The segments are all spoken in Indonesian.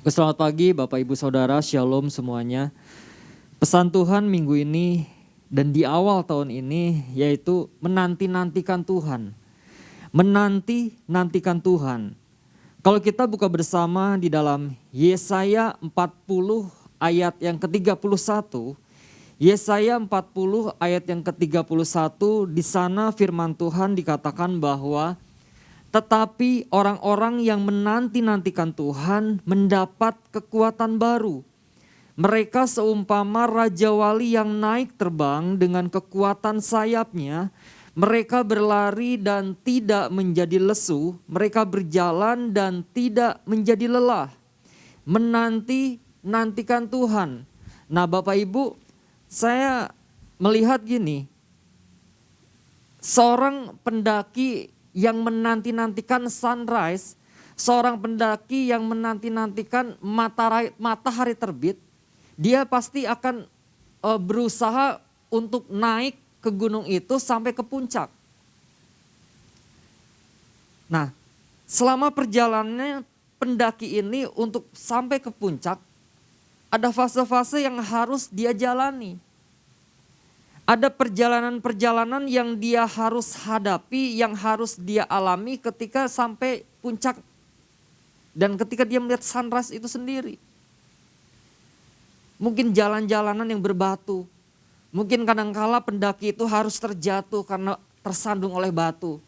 Selamat pagi Bapak Ibu Saudara, Shalom semuanya. Pesan Tuhan minggu ini dan di awal tahun ini yaitu menanti-nantikan Tuhan. Menanti-nantikan Tuhan. Kalau kita buka bersama di dalam Yesaya 40 ayat yang ke-31, Yesaya 40 ayat yang ke-31, di sana firman Tuhan dikatakan bahwa tetapi orang-orang yang menanti-nantikan Tuhan mendapat kekuatan baru. Mereka seumpama Raja Wali yang naik terbang dengan kekuatan sayapnya. Mereka berlari dan tidak menjadi lesu. Mereka berjalan dan tidak menjadi lelah. Menanti-nantikan Tuhan. Nah Bapak Ibu, saya melihat gini. Seorang pendaki yang menanti-nantikan sunrise, seorang pendaki yang menanti-nantikan matahari terbit, dia pasti akan berusaha untuk naik ke gunung itu sampai ke puncak. Nah, selama perjalanannya pendaki ini untuk sampai ke puncak, ada fase-fase yang harus dia jalani. Ada perjalanan-perjalanan yang dia harus hadapi, yang harus dia alami ketika sampai puncak. Dan ketika dia melihat sunrise itu sendiri. Mungkin jalan-jalanan yang berbatu. Mungkin kadangkala pendaki itu harus terjatuh karena tersandung oleh batu.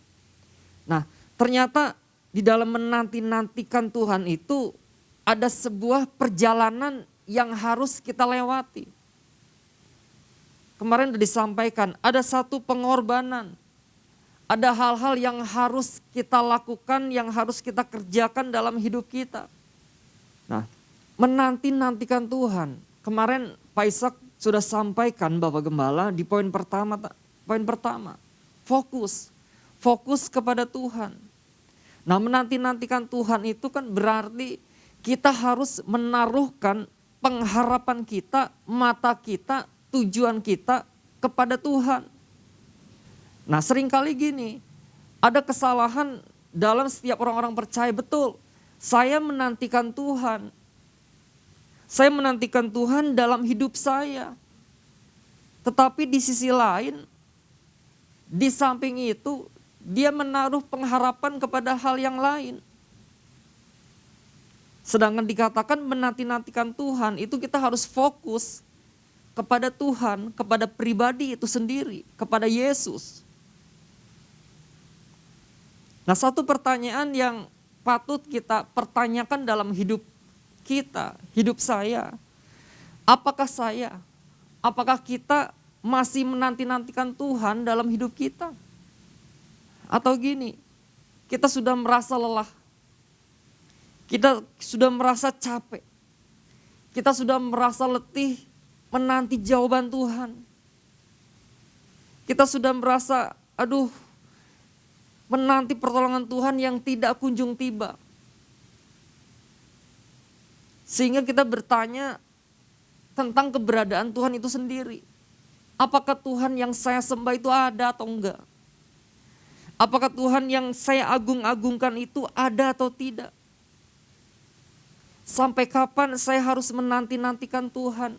Nah, ternyata di dalam menanti-nantikan Tuhan itu ada sebuah perjalanan yang harus kita lewati. Kemarin sudah disampaikan, ada satu pengorbanan. Ada hal-hal yang harus kita lakukan, yang harus kita kerjakan dalam hidup kita. Nah, menanti-nantikan Tuhan. Kemarin Pak Ishak sudah sampaikan Bapak Gembala di poin pertama. Fokus kepada Tuhan. Nah, menanti-nantikan Tuhan itu kan berarti kita harus menaruhkan pengharapan kita, mata kita, tujuan kita kepada Tuhan. Nah seringkali gini, ada kesalahan dalam setiap orang-orang percaya, betul. Saya menantikan Tuhan. Saya menantikan Tuhan dalam hidup saya. Tetapi di sisi lain, di samping itu, dia menaruh pengharapan kepada hal yang lain. Sedangkan dikatakan menanti-nantikan Tuhan, itu kita harus fokus kepada Tuhan, kepada pribadi itu sendiri, kepada Yesus. Nah, satu pertanyaan yang patut kita pertanyakan dalam hidup kita, hidup saya. Apakah kita masih menanti-nantikan Tuhan dalam hidup kita? Atau gini, kita sudah merasa lelah. Kita sudah merasa capek. Kita sudah merasa letih menanti jawaban Tuhan. Kita sudah merasa, menanti pertolongan Tuhan yang tidak kunjung tiba. Sehingga kita bertanya tentang keberadaan Tuhan itu sendiri. Apakah Tuhan yang saya sembah itu ada atau enggak? Apakah Tuhan yang saya agung-agungkan itu ada atau tidak? Sampai kapan saya harus menanti-nantikan Tuhan?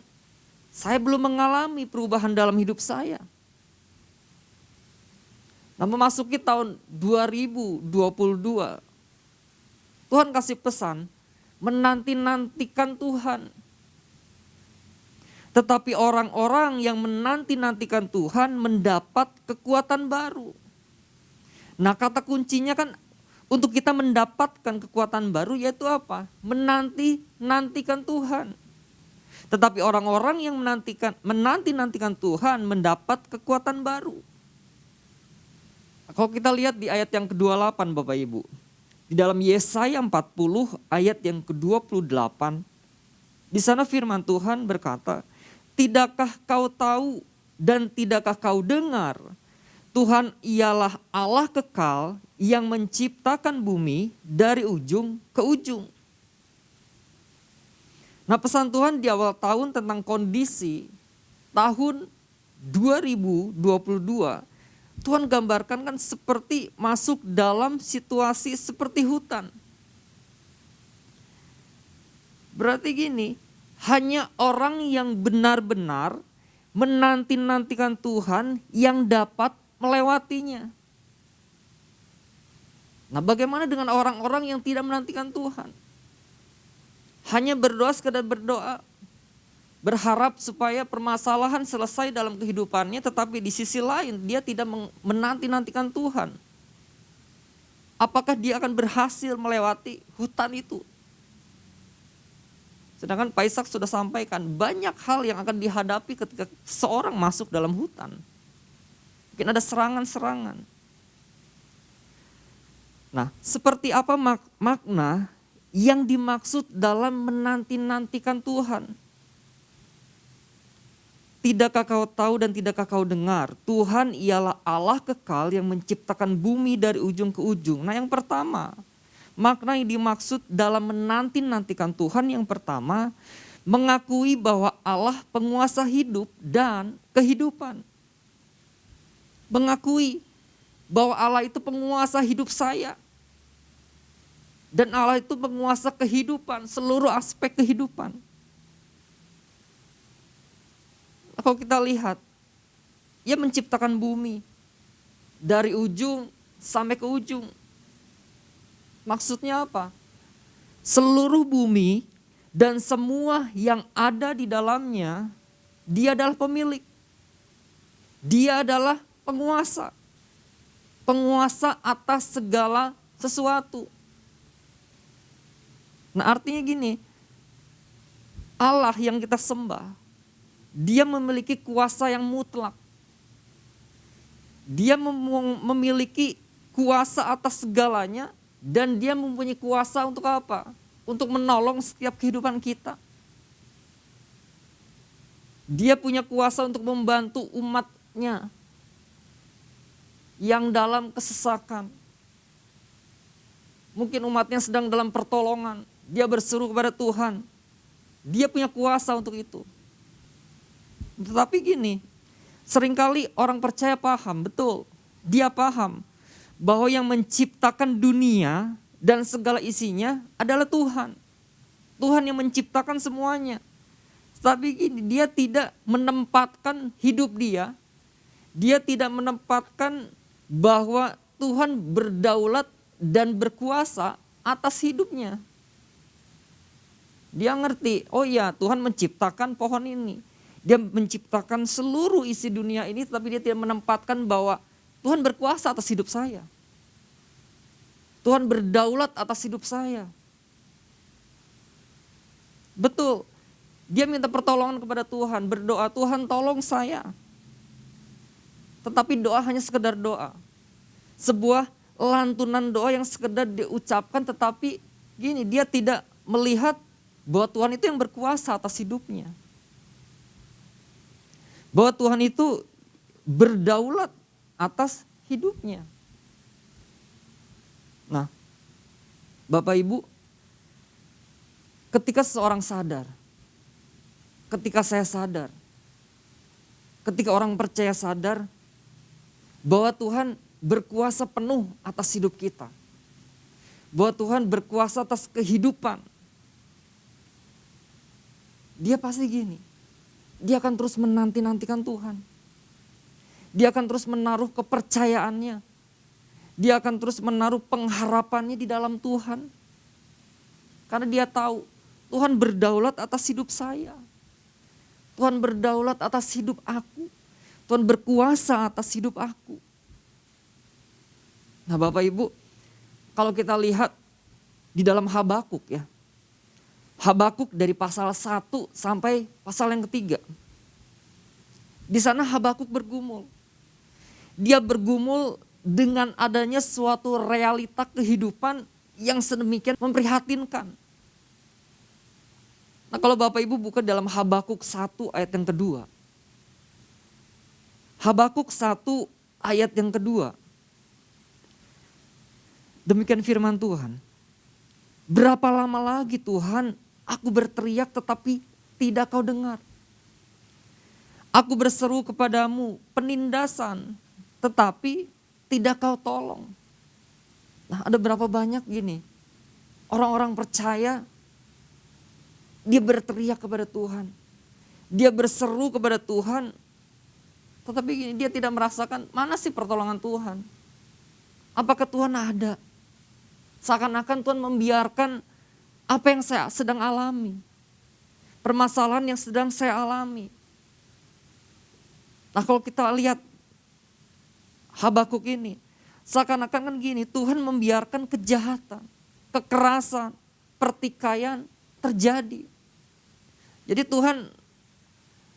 Saya belum mengalami perubahan dalam hidup saya. Nah, memasuki tahun 2022, Tuhan kasih pesan, menanti-nantikan Tuhan. Tetapi orang-orang yang menanti-nantikan Tuhan mendapat kekuatan baru. Nah, kata kuncinya kan untuk kita mendapatkan kekuatan baru yaitu apa? Menanti-nantikan Tuhan. Tetapi orang-orang yang menanti-nantikan Tuhan mendapat kekuatan baru. Kalau kita lihat di ayat yang ke-28 Bapak Ibu. Di dalam Yesaya 40 ayat yang ke-28. Di sana firman Tuhan berkata, tidakkah kau tahu dan tidakkah kau dengar? Tuhan ialah Allah kekal yang menciptakan bumi dari ujung ke ujung. Nah, pesan Tuhan di awal tahun tentang kondisi tahun 2022, Tuhan gambarkan kan seperti masuk dalam situasi seperti hutan. Berarti gini, hanya orang yang benar-benar menanti-nantikan Tuhan yang dapat melewatinya. Nah, bagaimana dengan orang-orang yang tidak menantikan Tuhan? Hanya berdoa sekadar berdoa, berharap supaya permasalahan selesai dalam kehidupannya, tetapi di sisi lain dia tidak menanti-nantikan Tuhan. Apakah dia akan berhasil melewati hutan itu? Sedangkan Pak Ishak sudah sampaikan banyak hal yang akan dihadapi ketika seorang masuk dalam hutan. Mungkin ada serangan-serangan. Nah, seperti apa makna yang dimaksud dalam menanti-nantikan Tuhan? Tidakkah kau tahu dan tidakkah kau dengar, Tuhan ialah Allah kekal yang menciptakan bumi dari ujung ke ujung. Nah, yang pertama, makna yang dimaksud dalam menanti-nantikan Tuhan yang pertama, mengakui bahwa Allah penguasa hidup dan kehidupan. Mengakui bahwa Allah itu penguasa hidup saya. Dan Allah itu penguasa kehidupan, seluruh aspek kehidupan. Kalau kita lihat, Ia menciptakan bumi dari ujung sampai ke ujung. Maksudnya apa? Seluruh bumi dan semua yang ada di dalamnya, Dia adalah pemilik. Dia adalah penguasa. Penguasa atas segala sesuatu. Nah, artinya gini, Allah yang kita sembah, Dia memiliki kuasa yang mutlak. Dia memiliki kuasa atas segalanya, dan Dia mempunyai kuasa untuk apa? Untuk menolong setiap kehidupan kita. Dia punya kuasa untuk membantu umatnya yang dalam kesesakan. Mungkin umatnya sedang dalam pertolongan, dia berseru kepada Tuhan. Dia punya kuasa untuk itu. Tetapi gini, seringkali orang percaya paham, betul. Dia paham bahwa yang menciptakan dunia dan segala isinya adalah Tuhan. Tuhan yang menciptakan semuanya. Tapi gini, dia tidak menempatkan hidup dia. Dia tidak menempatkan bahwa Tuhan berdaulat dan berkuasa atas hidupnya. Dia ngerti, oh iya, Tuhan menciptakan pohon ini. Dia menciptakan seluruh isi dunia ini, tapi dia tidak menempatkan bahwa Tuhan berkuasa atas hidup saya. Tuhan berdaulat atas hidup saya. Betul, dia minta pertolongan kepada Tuhan, berdoa, Tuhan tolong saya. Tetapi doa hanya sekedar doa. Sebuah lantunan doa yang sekedar diucapkan, tetapi gini, dia tidak melihat bahwa Tuhan itu yang berkuasa atas hidupnya. Bahwa Tuhan itu berdaulat atas hidupnya. Nah, Bapak Ibu, ketika seseorang sadar, ketika saya sadar, ketika orang percaya sadar bahwa Tuhan berkuasa penuh atas hidup kita, bahwa Tuhan berkuasa atas kehidupan, dia pasti gini, dia akan terus menanti-nantikan Tuhan. Dia akan terus menaruh kepercayaannya. Dia akan terus menaruh pengharapannya di dalam Tuhan. Karena dia tahu Tuhan berdaulat atas hidup saya. Tuhan berdaulat atas hidup aku. Tuhan berkuasa atas hidup aku. Nah, Bapak Ibu, kalau kita lihat di dalam Habakuk ya. Habakuk dari pasal 1 sampai pasal yang ketiga. Di sana Habakuk bergumul. Dia bergumul dengan adanya suatu realita kehidupan yang sedemikian memprihatinkan. Nah, kalau Bapak Ibu buka dalam Habakuk 1 ayat yang kedua. Habakuk 1 ayat yang kedua. Demikian firman Tuhan. Berapa lama lagi Tuhan aku berteriak tetapi tidak kau dengar. Aku berseru kepadamu penindasan tetapi tidak kau tolong. Nah, ada berapa banyak gini orang-orang percaya Dia berteriak kepada Tuhan. Dia berseru kepada Tuhan. Tetapi gini, dia tidak merasakan mana sih pertolongan Tuhan. Apakah Tuhan ada? Seakan-akan Tuhan membiarkan apa yang saya sedang alami. Permasalahan yang sedang saya alami. Nah kalau kita lihat Habakuk ini, seakan-akan kan gini, Tuhan membiarkan kejahatan, kekerasan, pertikaian terjadi. Jadi Tuhan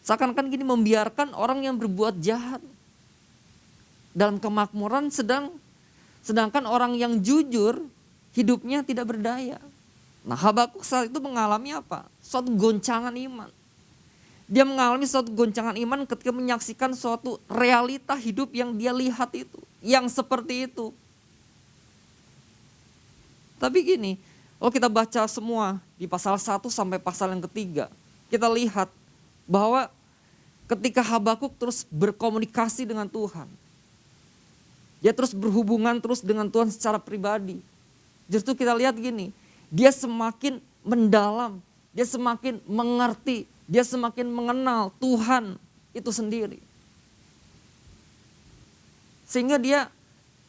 seakan-akan gini membiarkan orang yang berbuat jahat dalam kemakmuran, sedangkan orang yang jujur hidupnya tidak berdaya. Nah Habakuk saat itu mengalami apa? Suatu goncangan iman. Dia mengalami suatu goncangan iman ketika menyaksikan suatu realita hidup yang dia lihat itu. Yang seperti itu. Tapi gini, kalau kita baca semua di pasal 1 sampai pasal yang ketiga. Kita lihat bahwa ketika Habakuk terus berkomunikasi dengan Tuhan. Dia terus berhubungan terus dengan Tuhan secara pribadi. Justru kita lihat gini, dia semakin mendalam, dia semakin mengerti, dia semakin mengenal Tuhan itu sendiri. Sehingga dia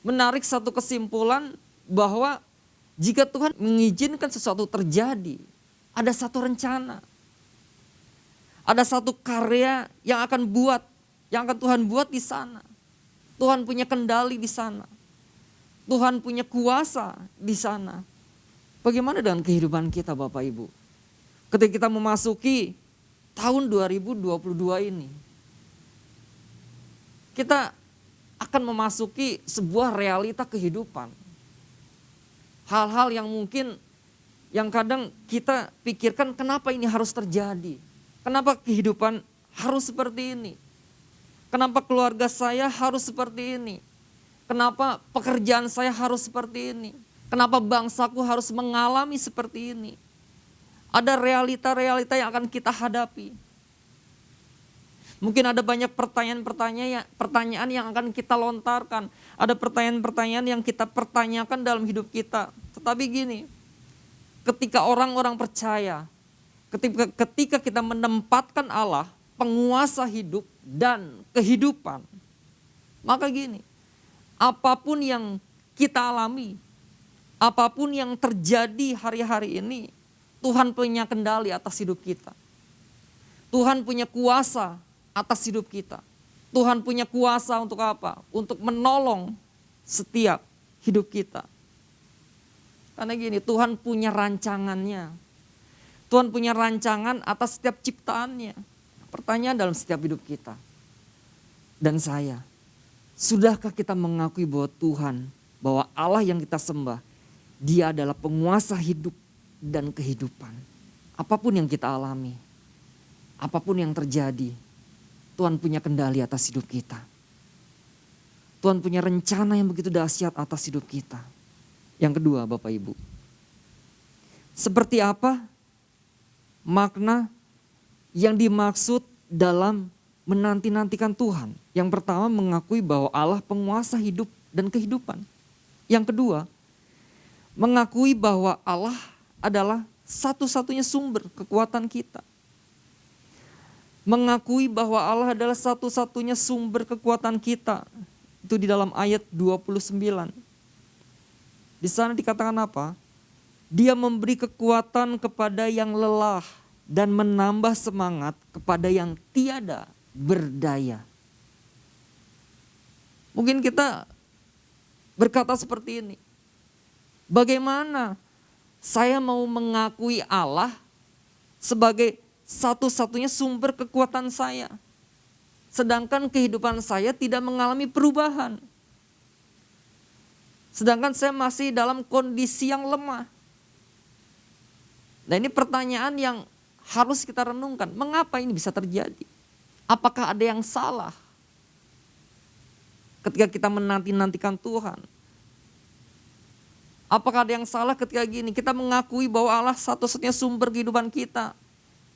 menarik satu kesimpulan bahwa jika Tuhan mengizinkan sesuatu terjadi, ada satu rencana. Ada satu karya yang akan Tuhan buat di sana. Tuhan punya kendali di sana. Tuhan punya kuasa di sana. Bagaimana dengan kehidupan kita Bapak Ibu? Ketika kita memasuki tahun 2022 ini. Kita akan memasuki sebuah realita kehidupan. Hal-hal yang mungkin yang kadang kita pikirkan kenapa ini harus terjadi. Kenapa kehidupan harus seperti ini. Kenapa keluarga saya harus seperti ini. Kenapa pekerjaan saya harus seperti ini. Kenapa bangsaku harus mengalami seperti ini? Ada realita-realita yang akan kita hadapi. Mungkin ada banyak pertanyaan yang akan kita lontarkan. Ada pertanyaan-pertanyaan yang kita pertanyakan dalam hidup kita. Tetapi gini, ketika orang-orang percaya, ketika kita menempatkan Allah, penguasa hidup dan kehidupan, maka gini, apapun yang kita alami, apapun yang terjadi hari-hari ini, Tuhan punya kendali atas hidup kita. Tuhan punya kuasa atas hidup kita. Tuhan punya kuasa untuk apa? Untuk menolong setiap hidup kita. Karena gini, Tuhan punya rancangannya. Tuhan punya rancangan atas setiap ciptaannya. Pertanyaan dalam setiap hidup kita. Dan saya, sudahkah kita mengakui bahwa Tuhan, bahwa Allah yang kita sembah, Dia adalah penguasa hidup dan kehidupan. Apapun yang kita alami, apapun yang terjadi, Tuhan punya kendali atas hidup kita. Tuhan punya rencana yang begitu dahsyat atas hidup kita. Yang kedua Bapak Ibu, seperti apa makna yang dimaksud dalam menanti-nantikan Tuhan? Yang pertama mengakui bahwa Allah penguasa hidup dan kehidupan. Yang kedua, mengakui bahwa Allah adalah satu-satunya sumber kekuatan kita. Mengakui bahwa Allah adalah satu-satunya sumber kekuatan kita. Itu di dalam ayat 29. Di sana dikatakan apa? Dia memberi kekuatan kepada yang lelah dan menambah semangat kepada yang tiada berdaya. Mungkin kita berkata seperti ini. Bagaimana saya mau mengakui Allah sebagai satu-satunya sumber kekuatan saya, sedangkan kehidupan saya tidak mengalami perubahan. Sedangkan saya masih dalam kondisi yang lemah. Nah ini pertanyaan yang harus kita renungkan. Mengapa ini bisa terjadi? Apakah ada yang salah ketika kita menanti-nantikan Tuhan? Apakah ada yang salah ketika gini, kita mengakui bahwa Allah satu-satunya sumber kehidupan kita.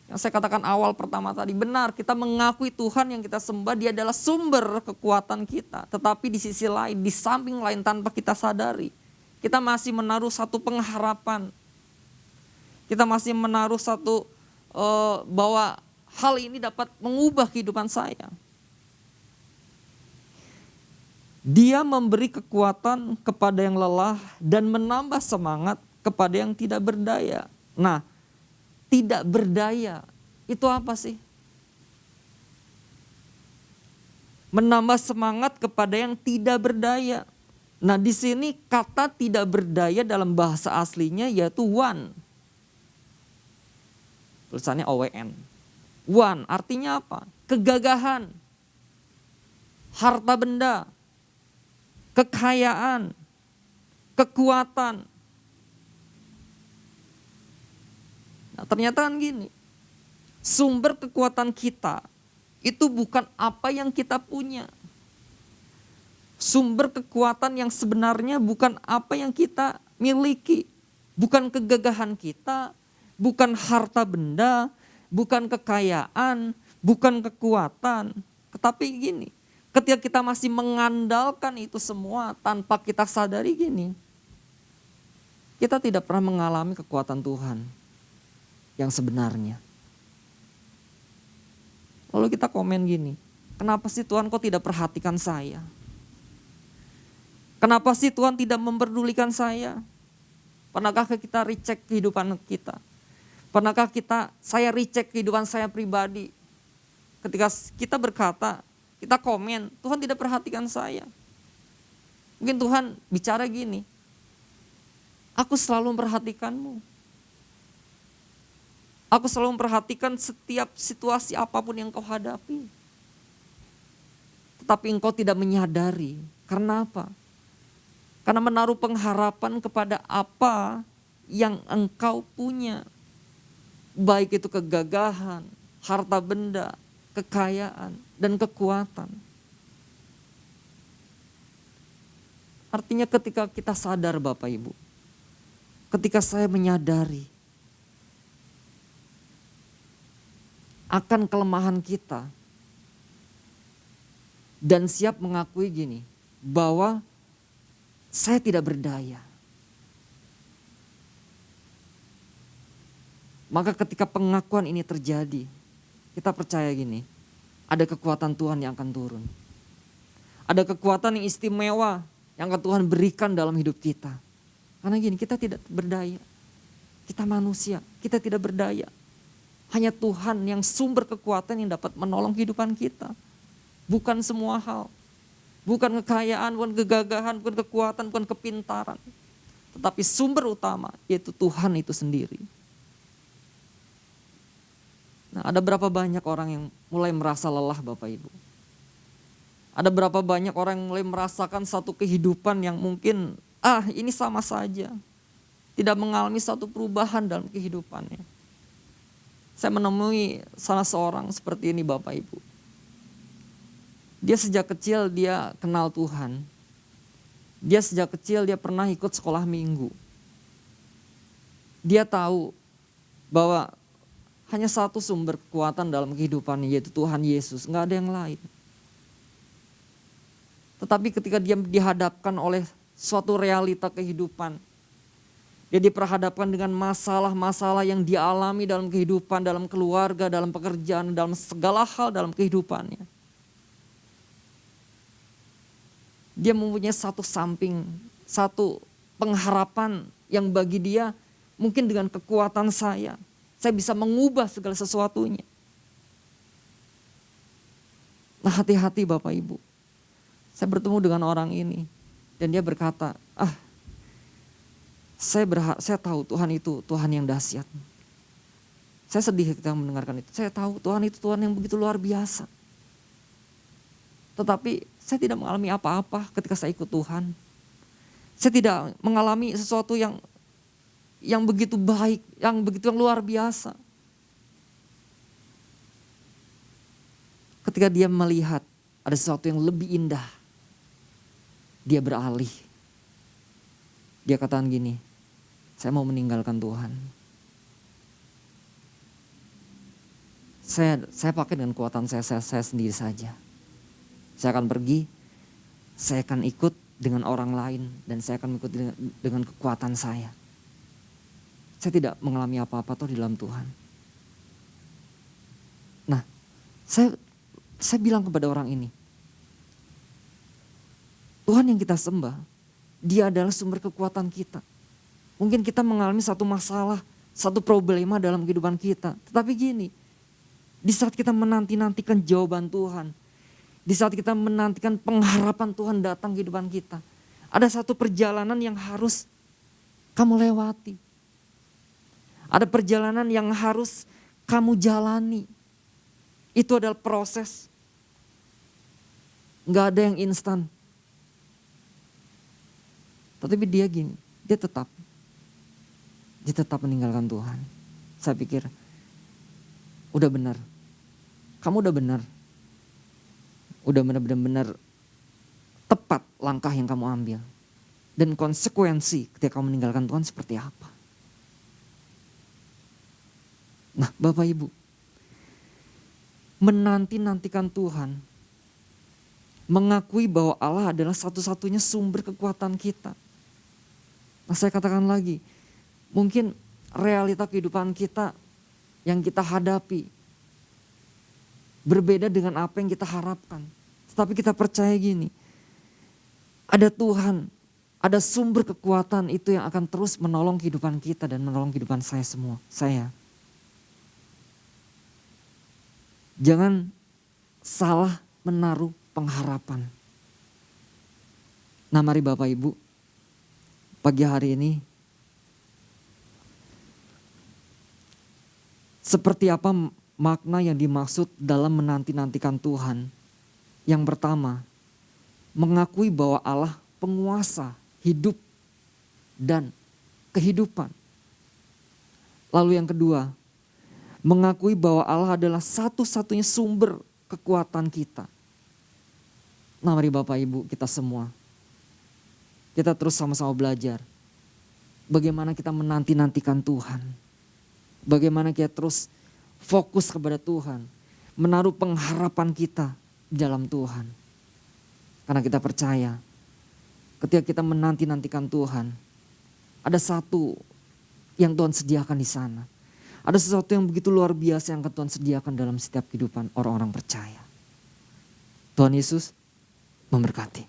Yang saya katakan awal pertama tadi, benar kita mengakui Tuhan yang kita sembah, Dia adalah sumber kekuatan kita. Tetapi di sisi lain, di samping lain tanpa kita sadari, kita masih menaruh satu pengharapan. Kita masih menaruh satu bahwa hal ini dapat mengubah kehidupan saya. Dia memberi kekuatan kepada yang lelah dan menambah semangat kepada yang tidak berdaya. Nah, tidak berdaya itu apa sih? Menambah semangat kepada yang tidak berdaya. Nah, di sini kata tidak berdaya dalam bahasa aslinya yaitu wan. Tulisannya OWN. Wan artinya apa? Kegagahan, harta benda, kekayaan, kekuatan. Nah, ternyata kan gini, sumber kekuatan kita itu bukan apa yang kita punya. Sumber kekuatan yang sebenarnya bukan apa yang kita miliki. Bukan kegagahan kita, bukan harta benda, bukan kekayaan, bukan kekuatan. Tetapi gini, ketika kita masih mengandalkan itu semua tanpa kita sadari gini, kita tidak pernah mengalami kekuatan Tuhan yang sebenarnya. Lalu kita komen gini, kenapa sih Tuhan kok tidak perhatikan saya? Kenapa sih Tuhan tidak memperdulikan saya? Pernahkah kita recheck kehidupan kita? Pernahkah saya recheck kehidupan saya pribadi? Ketika kita berkata, kita komen, Tuhan tidak perhatikan saya. Mungkin Tuhan bicara gini, aku selalu memperhatikanmu. Aku selalu memperhatikan setiap situasi apapun yang kau hadapi. Tetapi engkau tidak menyadari. Karena apa? Karena menaruh pengharapan kepada apa yang engkau punya. Baik itu kegagahan, harta benda, kekayaan, dan kekuatan. Artinya ketika kita sadar Bapak Ibu, ketika saya menyadari akan kelemahan kita dan siap mengakui gini, bahwa saya tidak berdaya. Maka ketika pengakuan ini terjadi, kita percaya gini, ada kekuatan Tuhan yang akan turun. Ada kekuatan yang istimewa yang akan Tuhan berikan dalam hidup kita. Karena gini, kita tidak berdaya. Kita manusia, kita tidak berdaya. Hanya Tuhan yang sumber kekuatan yang dapat menolong kehidupan kita. Bukan semua hal. Bukan kekayaan, bukan kegagahan, bukan kekuatan, bukan kepintaran. Tetapi sumber utama yaitu Tuhan itu sendiri. Nah, ada berapa banyak orang yang mulai merasa lelah Bapak Ibu? Ada berapa banyak orang yang mulai merasakan satu kehidupan yang mungkin ini sama saja. Tidak mengalami satu perubahan dalam kehidupannya. Saya menemui salah seorang seperti ini Bapak Ibu. Dia sejak kecil dia kenal Tuhan. Dia sejak kecil dia pernah ikut sekolah minggu. Dia tahu bahwa hanya satu sumber kekuatan dalam kehidupannya yaitu Tuhan Yesus. Nggak ada yang lain. Tetapi ketika dia dihadapkan oleh suatu realita kehidupan. Dia diperhadapkan dengan masalah-masalah yang dia alami dalam kehidupan, dalam keluarga, dalam pekerjaan, dalam segala hal dalam kehidupannya. Dia mempunyai satu pengharapan yang bagi dia mungkin dengan kekuatan saya bisa mengubah segala sesuatunya. Nah, hati-hati Bapak Ibu. Saya bertemu dengan orang ini dan dia berkata, saya tahu Tuhan itu Tuhan yang dahsyat. Saya sedih ketika mendengarkan itu. Saya tahu Tuhan itu Tuhan yang begitu luar biasa. Tetapi saya tidak mengalami apa-apa ketika saya ikut Tuhan. Saya tidak mengalami sesuatu yang begitu baik, yang luar biasa. Ketika dia melihat ada sesuatu yang lebih indah, dia beralih. Dia katakan gini, saya mau meninggalkan Tuhan. Saya pakai dengan kekuatan saya sendiri saja. Saya akan pergi, saya akan ikut dengan orang lain dan saya akan ikut dengan kekuatan saya. Saya tidak mengalami apa-apa toh di dalam Tuhan. Saya bilang kepada orang ini, Tuhan yang kita sembah, Dia adalah sumber kekuatan kita. Mungkin kita mengalami satu masalah, satu problema dalam kehidupan kita. Tetapi gini, di saat kita menanti-nantikan jawaban Tuhan, di saat kita menantikan pengharapan Tuhan datang ke kehidupan kita, ada satu perjalanan yang harus kamu lewati. Ada perjalanan yang harus kamu jalani. Itu adalah proses. Gak ada yang instan. Tetapi dia gini, dia tetap meninggalkan Tuhan. Saya pikir, udah benar. Kamu udah benar. Udah benar-benar tepat langkah yang kamu ambil. Dan konsekuensi ketika kamu meninggalkan Tuhan seperti apa. Nah, Bapak Ibu, menanti-nantikan Tuhan, mengakui bahwa Allah adalah satu-satunya sumber kekuatan kita. Nah, saya katakan lagi, mungkin realita kehidupan kita yang kita hadapi berbeda dengan apa yang kita harapkan. Tetapi kita percaya gini, ada Tuhan, ada sumber kekuatan itu yang akan terus menolong kehidupan kita dan menolong kehidupan saya. Jangan salah menaruh pengharapan. Nah, mari Bapak Ibu, pagi hari ini, seperti apa makna yang dimaksud dalam menanti-nantikan Tuhan? Yang pertama, mengakui bahwa Allah penguasa hidup dan kehidupan. Lalu yang kedua, mengakui bahwa Allah adalah satu-satunya sumber kekuatan kita. Nah, mari Bapak Ibu, kita semua, kita terus sama-sama belajar bagaimana kita menanti-nantikan Tuhan. Bagaimana kita terus fokus kepada Tuhan, menaruh pengharapan kita dalam Tuhan. Karena kita percaya ketika kita menanti-nantikan Tuhan, ada satu yang Tuhan sediakan di sana. Ada sesuatu yang begitu luar biasa yang Tuhan sediakan dalam setiap kehidupan orang-orang percaya. Tuhan Yesus memberkati.